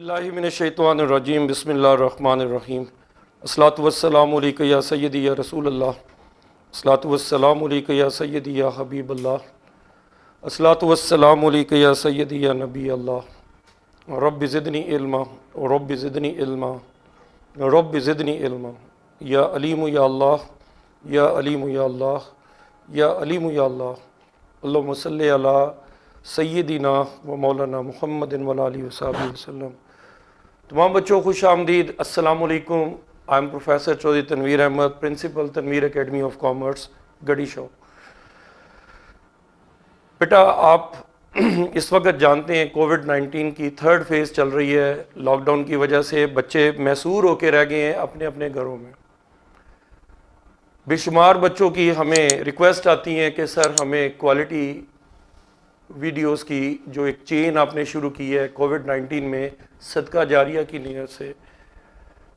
बिस्मिल्लाहि मिनश्शैतानिर्रजीम बिस्मिल्लाहिर्रहमानिर्रहीम अस्सलातु वस्सलामु अलैका या सय्यदी या रसूल अल्लाह अस्सलातु वस्सलामु अलैका या सय्यदी या हबीब अल्लाह अस्सलातु वस्सलामु अलैका या सय्यदी या नबी अल्लाह रब्बि ज़िदनी इल्मा रब्बि ज़िदनी इल्मा रब्बि ज़िदनी इल्मा या अलीमु या अल्लाह या अलीमु या अल्लाह या अलीमु या अल्लाह अल्लाहुम्मा सल्लि अला सय्यदिना व मौलाना मुहम्मदिन व आलिहि वसहबिहि वसल्लम। तमाम बच्चों खुश आमदीद, अस्सलामु अलैकुम। I am professor Chaudhary Tanveer Ahmad, principal Tanveer academy of commerce, Garhi shop. बेटा, आप इस वक्त जानते हैं कोविड-19 की थर्ड फेज़ चल रही है। लॉकडाउन की वजह से बच्चे मैसूर होकर रह गए हैं अपने अपने घरों में। बेशुमार बच्चों की हमें रिक्वेस्ट आती हैं कि सर हमें क्वालिटी वीडियोस की जो एक चेन आपने शुरू की है कोविड-19 में सदका जारिया की नीयत से,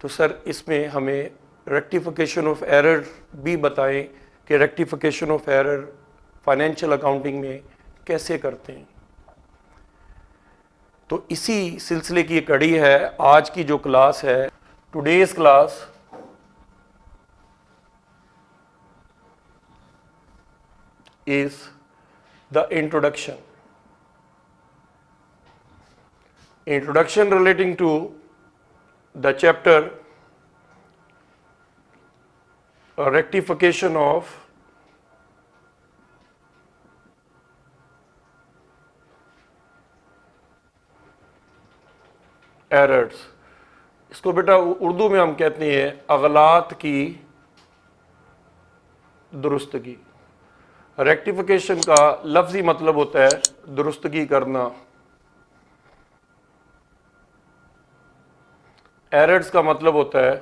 तो सर इसमें हमें रेक्टिफिकेशन ऑफ एरर भी बताएं कि rectification of error financial accounting में कैसे करते हैं। तो इसी सिलसिले की कड़ी है आज की जो क्लास है। Today's class is the introduction relating to the chapter rectification of errors। इसको बेटा उर्दू में हम कहते हैं अगलात की दुरुस्तगी। रेक्टिफिकेशन का लफ्जी मतलब होता है दुरुस्तगी करना, एरर्स का मतलब होता है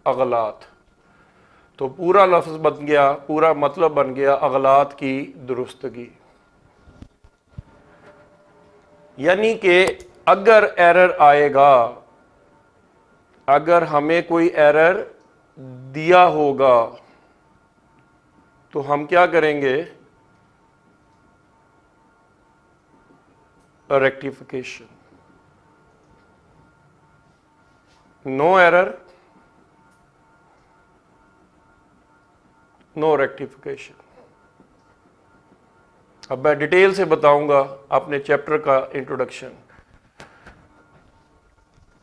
अगलात। तो पूरा लफ्ज बन गया, पूरा मतलब बन गया अगलात की दुरुस्तगी। यानी कि अगर एरर आएगा, अगर हमें कोई एरर दिया होगा तो हम क्या करेंगे? Rectification. No error, no rectification. अब मैं डिटेल से बताऊंगा अपने चैप्टर का इंट्रोडक्शन।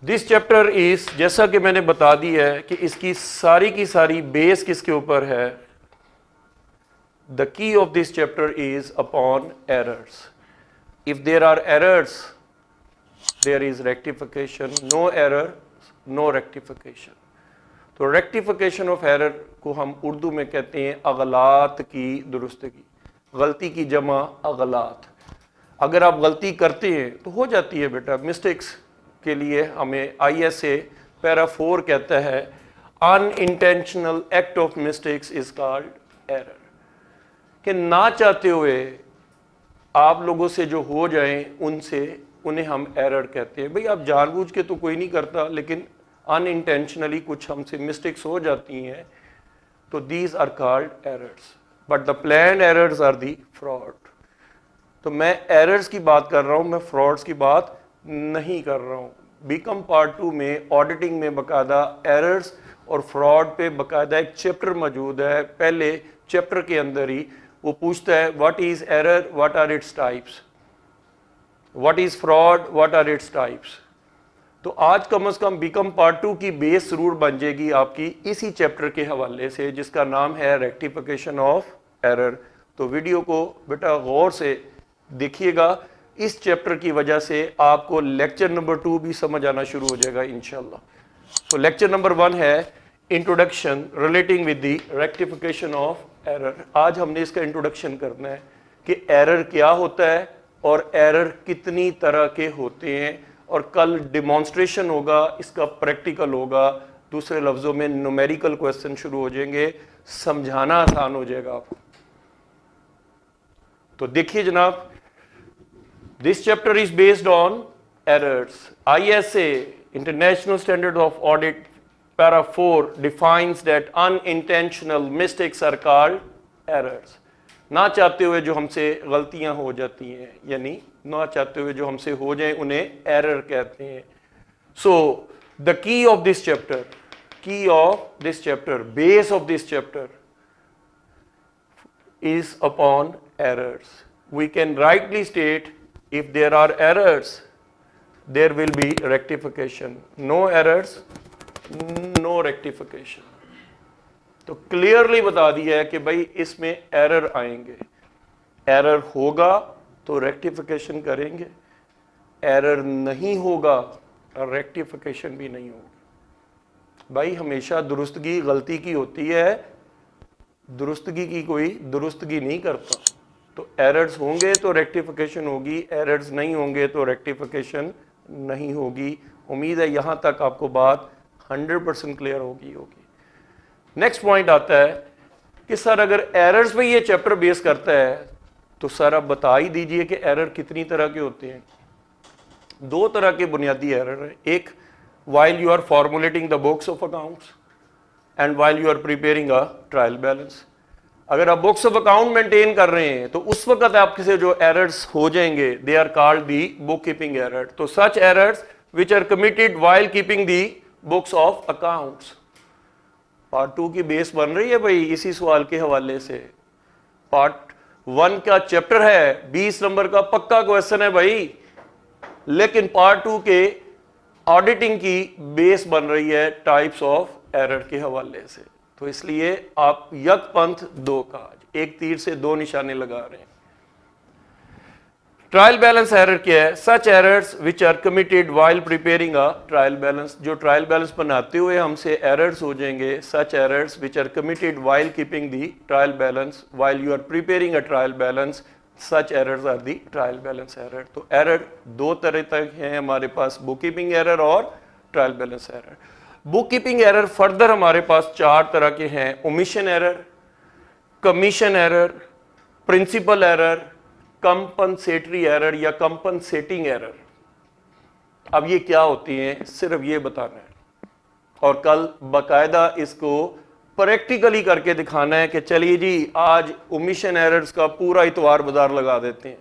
दिस चैप्टर इज, जैसा कि मैंने बता दी है कि इसकी सारी की सारी बेस किसके ऊपर है? The key of this chapter is upon errors. If there are errors, there is rectification. No error, no rectification. तो rectification of error को हम उर्दू में कहते हैं अगलात की दुरुस्तगी। गलती की जमा अगलात। अगर आप गलती करते हैं तो हो जाती है बेटा। मिस्टेक्स के लिए हमें ISA पैरा 4 कहता है unintentional act of mistakes is called error। कि ना चाहते हुए आप लोगों से जो हो जाएं उन्हें हम एरर कहते हैं। भाई आप जानबूझ के तो कोई नहीं करता, लेकिन अनइंटेंशनली कुछ हमसे मिस्टेक्स हो जाती हैं, तो these are called errors. But the planned errors are the fraud. तो मैं एरर्स की बात कर रहा हूं, मैं फ्रॉड्स की बात नहीं कर रहा हूं। बीकॉम पार्ट 2 में ऑडिटिंग में बाकायदा एरर्स और फ्रॉड पे बाकायदा एक चैप्टर मौजूद है। पहले चैप्टर के अंदर ही वो पूछता है what is error, what are its types, what is fraud, what are its types. तो आज कम से कम बीकॉम पार्ट 2 की बेस जरूर बन जाएगी आपकी इसी चैप्टर के हवाले से, जिसका नाम है रेक्टिफिकेशन ऑफ एरर। तो वीडियो को बेटा गौर से देखिएगा। इस चैप्टर की वजह से आपको लेक्चर नंबर 2 भी समझ आना शुरू हो जाएगा इंशाल्लाह। तो लेक्चर नंबर 1 है introduction relating with the rectification of error. आज हमने इसका इंट्रोडक्शन करना है कि एरर क्या होता है और एरर कितनी तरह के होते हैं, और कल डिमॉन्स्ट्रेशन होगा, इसका प्रैक्टिकल होगा। दूसरे लफ्जों में न्यूमेरिकल क्वेश्चन शुरू हो जाएंगे, समझाना आसान हो जाएगा आपको। तो देखिए जनाब, this chapter is based on errors. ISA international standard of audit Para 4 defines that unintentional mistakes are called errors। ना चाहते हुए जो हमसे गलतियां हो जाती हैं, यानी ना चाहते हुए जो हमसे हो जाएं उन्हें एरर कहते हैं। So the key of this chapter, base of this chapter is upon errors. We can rightly state if there are errors, there will be rectification. No errors, no rectification. तो क्लियरली बता दिया है कि भाई इसमें error आएंगे, error होगा तो रेक्टिफिकेशन करेंगे, एरर नहीं होगा रेक्टिफिकेशन भी नहीं होगी। भाई हमेशा दुरुस्तगी गलती की होती है, दुरुस्तगी की कोई दुरुस्तगी नहीं करता। तो एरर्स होंगे तो रेक्टिफिकेशन होगी, एरर्स नहीं होंगे तो रेक्टिफिकेशन नहीं होगी। उम्मीद है यहां तक आपको बात 100% क्लियर होगी। नेक्स्ट पॉइंट आता है कि सर अगर एरर्स पे ये चैप्टर बेस करता है तो सर आप बता ही दीजिए कि एरर कितनी तरह के होते हैं। दो तरह के बुनियादी एरर है, एक while you are formulating the books of accounts and while you are preparing a trial balance। अगर आप बुक्स ऑफ अकाउंट मेंटेन कर रहे हैं तो उस वक्त आपके से जो एरर्स हो जाएंगे they are called the book keeping error. तो such errors which are committed while keeping the books of accounts। Part 2 की बेस बन रही है भाई इसी सवाल के हवाले से। पार्ट 1 का चैप्टर है, 20 नंबर का पक्का क्वेश्चन है भाई, लेकिन पार्ट 2 के ऑडिटिंग की बेस बन रही है टाइप्स ऑफ एरर के हवाले से। तो इसलिए आप यकपंथ दो काज, एक तीर से दो निशाने लगा रहे हैं। ट्रायल बैलेंस एरर क्या है? Such errors which are committed while preparing a trial balance. जो ट्रायल बैलेंस बनाते हुए हमसे एरर्स हो जाएंगे, such errors which are committed while keeping the trial balance, while you are preparing a trial balance, such errors are the trial balance error. तो error दो तरह तक हैं हमारे पास, बुक कीपिंग एरर और trial balance error. Book keeping error further हमारे पास 4 तरह के हैं, omission error, commission error, principle error, compensatory error या कंपनसेटिंग एरर। अब ये क्या होती हैं सिर्फ ये बताना है और कल बाकायदा इसको प्रैक्टिकली करके दिखाना है कि चलिए जी आज ओमिशन एरर्स का पूरा इतवार बाजार लगा देते हैं,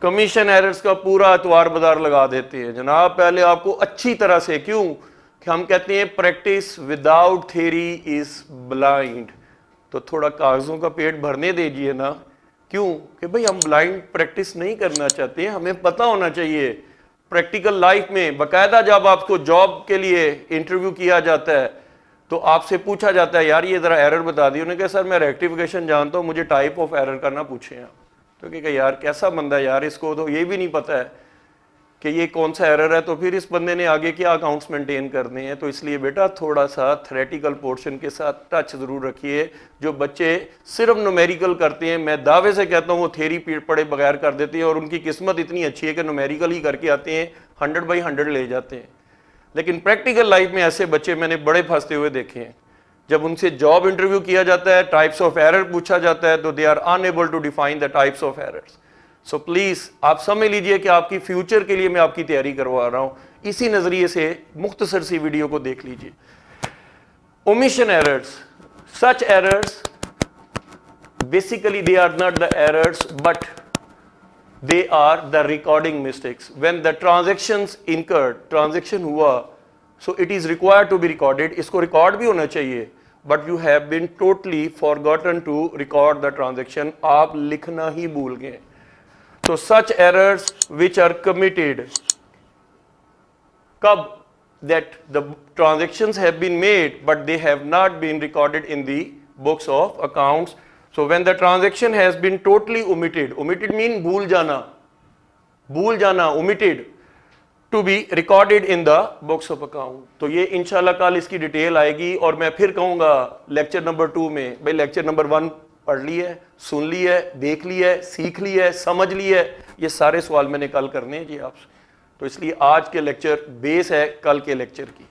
कमीशन एरर्स का पूरा इतवार बाजार लगा देते हैं। जनाब पहले आपको अच्छी तरह से, क्यों कि हम कहते हैं practice without theory is blind. तो थोड़ा कागजों का पेट भरने दीजिए ना, क्यों कि भाई हम ब्लाइंड प्रैक्टिस नहीं करना चाहते हैं, हमें पता होना चाहिए। प्रैक्टिकल लाइफ में बाकायदा जब आपको जॉब के लिए इंटरव्यू किया जाता है तो आपसे पूछा जाता है यार ये जरा एरर बता दी, उन्होंने कहा सर मैं रेक्टिफिकेशन जानता हूं, मुझे टाइप ऑफ एरर का ना पूछें आप। तो क्या यार कैसा बंदा है यार, इसको तो ये भी नहीं पता है कि ये कौन सा एरर है, तो फिर इस बंदे ने आगे क्या अकाउंट्स मेंटेन करने हैं। तो इसलिए बेटा थोड़ा सा थ्योरेटिकल पोर्शन के साथ टच जरूर रखिए। जो बच्चे सिर्फ न्यूमेरिकल करते हैं, मैं दावे से कहता हूँ वो थ्योरी पढ़े बगैर कर देते हैं और उनकी किस्मत इतनी अच्छी है कि न्यूमेरिकल ही करके आते हैं, 100/100 ले जाते हैं। लेकिन प्रैक्टिकल लाइफ में ऐसे बच्चे मैंने बड़े फंसते हुए देखे हैं। जब उनसे जॉब इंटरव्यू किया जाता है, टाइप्स ऑफ एरर पूछा जाता है, तो they are unable to define the types of errors. So please आप समझ लीजिए कि आपकी फ्यूचर के लिए मैं आपकी तैयारी करवा रहा हूं। इसी नजरिए से मुख्तसर सी वीडियो को देख लीजिए। Omission errors, such errors basically they are not the errors but they are the recording mistakes. When the transactions incurred, transaction हुआ, so it is required to be recorded. इसको रिकॉर्ड भी होना चाहिए, but you have been totally forgotten to record the transaction. आप लिखना ही भूल गए। So such errors which are committed, कब? That the transactions have been made but they have not been recorded in the books of accounts. So when the transaction has been totally omitted, omitted mean भूल जाना, omitted, to be recorded in the books of account। तो ये इंशाल्लाह कल इसकी detail आएगी और मैं फिर कहूँगा लेक्चर नंबर 2 में, भाई लेक्चर नंबर 1 पढ़ ली है, सुन ली है, देख ली है, सीख ली है, समझ ली है, ये सारे सवाल मैंने कल करने हैं जी आपसे। तो इसलिए आज के लेक्चर बेस है कल के लेक्चर की।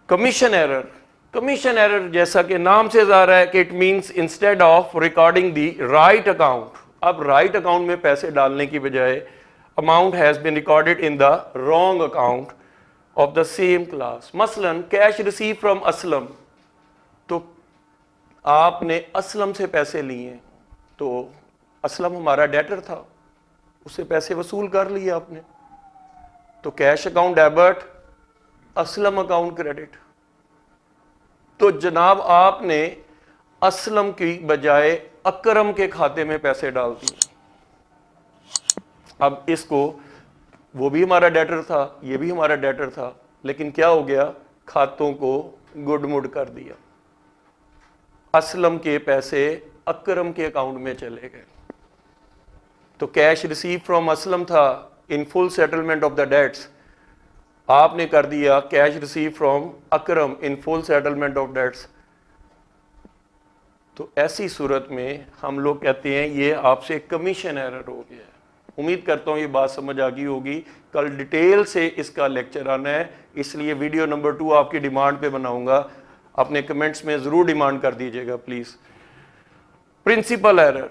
कमीशन एरर, कमीशन एरर जैसा कि नाम से जा रहा है कि it means instead of recording the right account, अब राइट अकाउंट में पैसे डालने की बजाय amount has been recorded in the wrong account of the same class. मसलन कैश रिसीव फ्रॉम असलम, तो आपने असलम से पैसे लिए, तो असलम हमारा डेटर था, उससे पैसे वसूल कर लिए आपने, تو cash account debit, Aslam account credit. تو جناب آپ نے اسلم کی بجائے اکرم کے کھاتے میں پیسے ڈال دیے. اب اس کو، وہ بھی ہمارا ڈیٹر تھا، یہ بھی ہمارا ڈیٹر تھا، لیکن کیا ہو گیا، کھاتوں کو گڈ مڈ کر دیا. اسلم کے پیسے اکرم کے اکاؤنٹ میں چلے گئے. تو کیش ریسیو فرام اسلم تھا in full settlement of the debts, آپ نے کر دیا cash receive from Akram in full settlement of debts. تو ایسی صورت میں ہم لوگ کہتے ہیں یہ آپ سے کمیشن ایرر ہو گیا ہے. امید کرتا ہوں یہ بات سمجھ آ گئی ہوگی. کل ڈیٹیل سے اس کا لیکچر آنا ہے، اس لیے ویڈیو نمبر 2 آپ کی ڈیمانڈ پہ بناؤں گا. اپنے کمنٹس میں ضرور ڈیمانڈ کر دیجئے گا please. Principle error.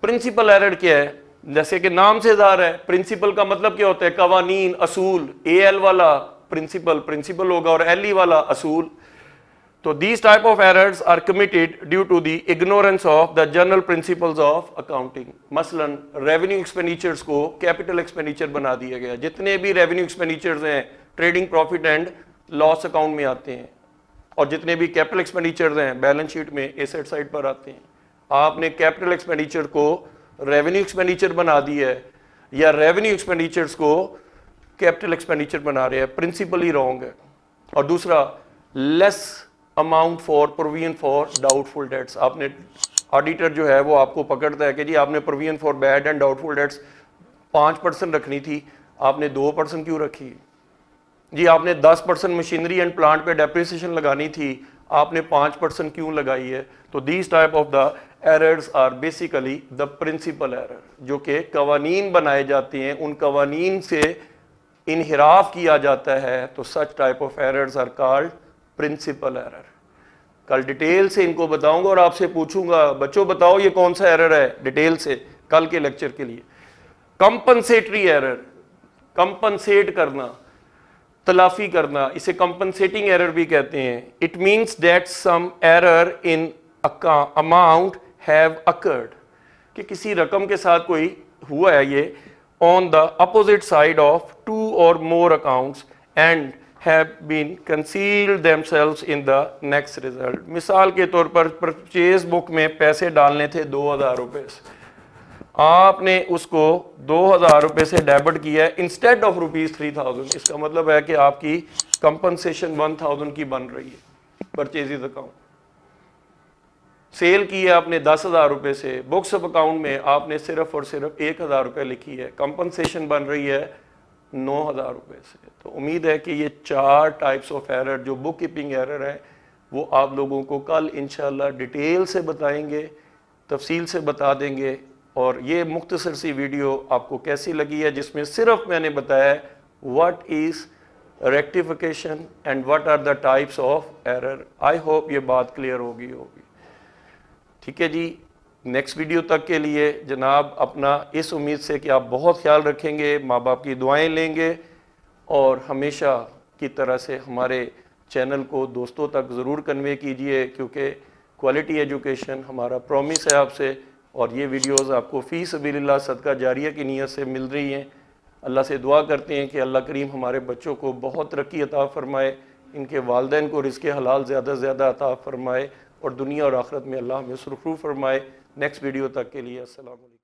Principle error کیا ہے؟ جیسے کہ نام سے ظاہر ہے، پرنسپل کا مطلب کیا ہوتا ہے؟ قوانین، اصول. اے ایل والا پرنسپل ہوگا اور ایل ای والا اصول. تو these type of errors are committed due to the ignorance of the general principles of accounting. مثلا ریونیو ایکسپینڈیچرز کو کیپٹل ایکسپینڈیچر بنا دیا گیا. جتنے بھی ریونیو ایکسپینڈیچرز ہیں trading profit and loss account میں آتے ہیں، اور جتنے بھی کیپٹل ایکسپینڈیچرز ہیں بیلنس شیٹ میں ایسٹ سائڈ پر آتے ہیں. آپ نے کیپٹل ایکسپینڈیچر کو ریونیو ایکسپینڈیچر بنا دی ہے، یا ریونیو ایکسپینڈیچرز کو کیپٹل ایکسپینڈیچر بنا رہے ہیں، پرنسپلی رانگ ہے. اور دوسرا less amount for provision for doubtful dates. آپ نے آڈیٹر جو ہے وہ آپ کو پکڑتا ہے کہ جی آپ نے provision for bad and doubtful debts 5% رکھنی تھی، آپ نے 2% کیوں رکھی؟ جی آپ نے 10% مشینری اینڈ پلانٹ پہ ڈیپریسیشن لگانی تھی، آپ نے 5% کیوں لگائی ہے؟ تو these type of the errors are basically the principal error, جو کہ قوانین بنائے جاتے ہیں، ان قوانین سے انحراف کیا جاتا ہے. تو such type of errors are called principal error. کل ڈیٹیل سے ان کو بتاؤں گا اور آپ سے پوچھوں گا بچوں بتاؤ یہ کون سا ایرر ہے، ڈیٹیل سے کل کے لیکچر کے لیے. کمپنسیٹری ایرر، کمپنسیٹ کرنا، تلافی کرنا، اسے کمپنسیٹنگ ایرر بھی کہتے ہیں. It means that some error in amount have occurred, کہ کسی رقم کے ساتھ کوئی ہوا ہے یہ on the opposite side of 2 or more accounts and have been concealed themselves in the next result. مثال کے طور پر پرچیز بک میں پیسے ڈالنے تھے 2000 روپے سے، آپ نے اس کو 2000 روپے سے ڈیبٹ کیا ہے انسٹیڈ آف ₹3000. اس کا مطلب ہے کہ آپ کی کمپنسیشن 1000 کی بن رہی ہے پرچیزز اکاؤنٹ. سیل کی ہے آپ نے 10,000 روپے سے، بکس آف اکاؤنٹ میں آپ نے صرف اور صرف 1000 روپے لکھی ہے، کمپنسیشن بن رہی ہے 9000 روپے سے. تو امید ہے کہ یہ 4 ٹائپس آف ایرر جو بک کیپنگ ایرر ہے وہ آپ لوگوں کو کل انشاءاللہ ڈیٹیل سے بتائیں گے، تفصیل سے بتا دیں گے. اور یہ مختصر سی ویڈیو آپ کو کیسی لگی ہے، جس میں صرف میں نے بتایا what is rectification and what are the types of error. I hope یہ بات کلیئر ہوگی. ٹھیک ہے جی. نیکسٹ ویڈیو تک کے لیے جناب اپنا اس امید سے کہ آپ بہت خیال رکھیں گے، ماں باپ کی دعائیں لیں گے، اور ہمیشہ کی طرح سے ہمارے چینل کو دوستوں تک ضرور کنوے کیجئے، کیونکہ کوالٹی ایجوکیشن ہمارا پرومس ہے آپ سے، اور یہ ویڈیوز آپ کو فی سبیل اللہ صدقہ جاریہ کی نیت سے مل رہی ہیں. اللہ سے دعا کرتے ہیں کہ اللہ کریم ہمارے بچوں کو بہت ترقی عطا فرمائے، ان کے والدین کو رزق حلال زیادہ سے زیادہ عطا فرمائے، اور دنیا اور آخرت میں اللہ ہمیں سرخرو فرمائے. نیکسٹ ویڈیو تک کے لیے السلام علیکم.